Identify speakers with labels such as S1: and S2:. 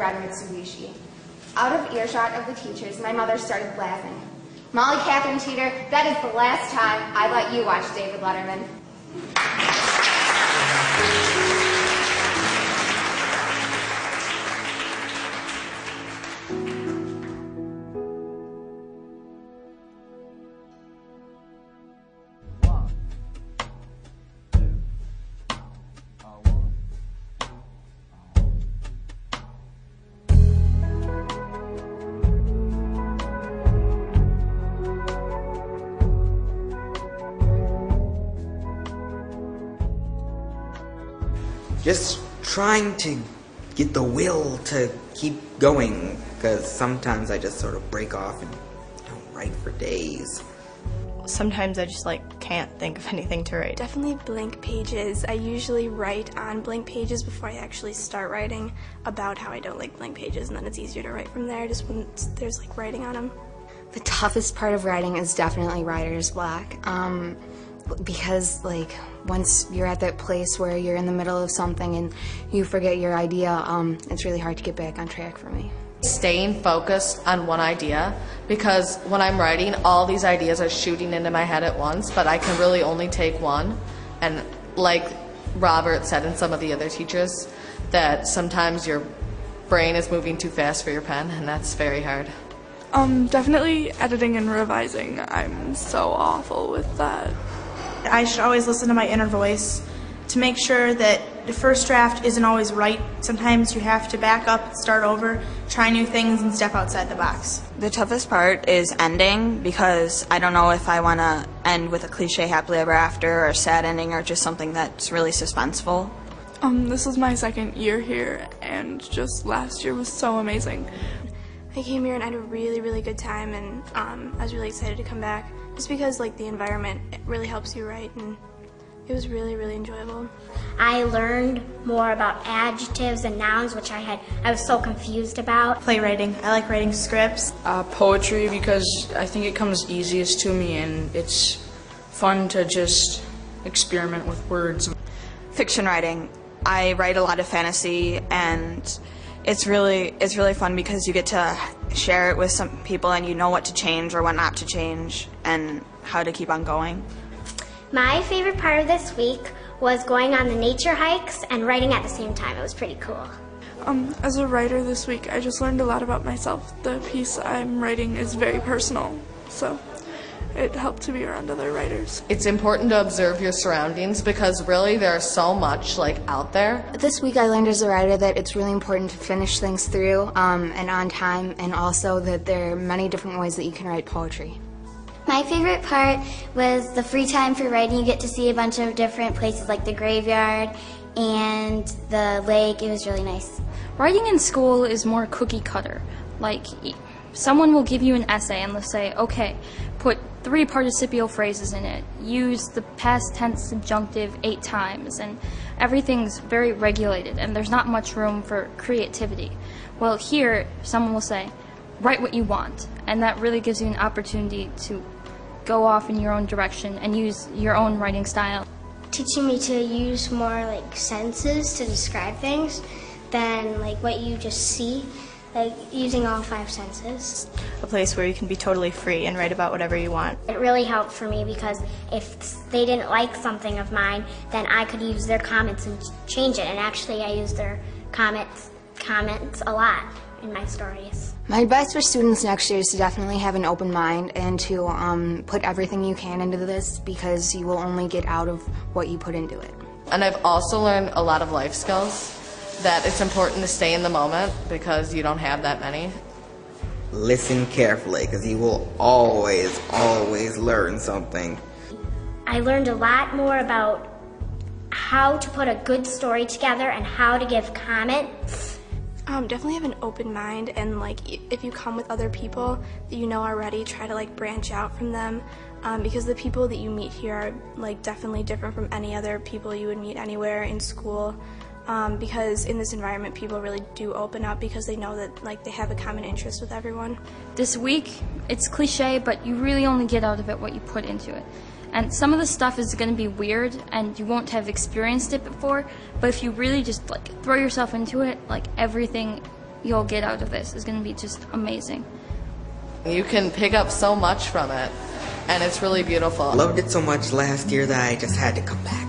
S1: undergrad at Mitsubishi. Out of earshot of the teachers, my mother started laughing. "Molly Catherine Teeter, that is the last time I let you watch David Letterman."
S2: Just trying to get the will to keep going, because sometimes I just sort of break off and don't write for days.
S3: Sometimes I just can't think of anything to write.
S4: Definitely blank pages. I usually write on blank pages before I actually start writing about how I don't like blank pages, and then it's easier to write from there just when there's writing on them.
S5: The toughest part of writing is definitely writer's block. Because once you're at that place where you're in the middle of something and you forget your idea, it's really hard to get back on track for me.
S6: Staying focused on one idea, because when I'm writing, all these ideas are shooting into my head at once, but I can really only take one. And like Robert said and some of the other teachers, that sometimes your brain is moving too fast for your pen, and that's very hard.
S7: Definitely editing and revising. I'm so awful with that.
S8: I should always listen to my inner voice to make sure that the first draft isn't always right. Sometimes you have to back up, start over, try new things, and step outside the box.
S3: The toughest part is ending, because I don't know if I want to end with a cliche happily ever after or a sad ending or just something that's really suspenseful.
S7: This is my second year here, and just last year was so amazing.
S4: I came here and I had a really, really good time, and I was really excited to come back just because the environment really helps you write, and it was really, really enjoyable.
S9: I learned more about adjectives and nouns, which I was so confused about.
S8: Playwriting. I like writing scripts.
S10: Poetry, because I think it comes easiest to me and it's fun to just experiment with words.
S3: Fiction writing. I write a lot of fantasy, and it's really fun because you get to share it with some people and you know what to change or what not to change and how to keep on going.
S9: My favorite part of this week was going on the nature hikes and writing at the same time. It was pretty cool.
S7: As a writer this week, I just learned a lot about myself. The piece I'm writing is very personal, so it helped to be around other writers.
S6: It's important to observe your surroundings, because really there's so much out there.
S5: This week I learned as a writer that it's really important to finish things through and on time, and also that there are many different ways that you can write poetry.
S9: My favorite part was the free time for writing. You get to see a bunch of different places like the graveyard and the lake. It was really nice.
S11: Writing in school is more cookie cutter. Someone will give you an essay and they'll say, okay, put 3 participial phrases in it, use the past tense subjunctive 8 times, and everything's very regulated and there's not much room for creativity. Well, here someone will say, write what you want, and that really gives you an opportunity to go off in your own direction and use your own writing style.
S9: Teaching me to use more senses to describe things than what you just see, using all 5 senses.
S3: A place where you can be totally free and write about whatever you want.
S9: It really helped for me because if they didn't like something of mine, then I could use their comments and change it, and actually I use their comments a lot in my stories.
S5: My advice for students next year is to definitely have an open mind and to put everything you can into this, because you will only get out of what you put into it.
S6: And I've also learned a lot of life skills, that it's important to stay in the moment because you don't have that many.
S2: Listen carefully, because you will always learn something.
S9: I learned a lot more about how to put a good story together and how to give comments.
S4: Definitely have an open mind, and if you come with other people that you know already, try to branch out from them, because the people that you meet here are definitely different from any other people you would meet anywhere in school. Because in this environment people really do open up because they know that they have a common interest with everyone.
S11: This week, it's cliche, but you really only get out of it what you put into it. And some of the stuff is going to be weird and you won't have experienced it before, but if you really just throw yourself into it, everything you'll get out of this is going to be just amazing.
S6: You can pick up so much from it, and it's really beautiful.
S2: Loved it so much last year that I just had to come back.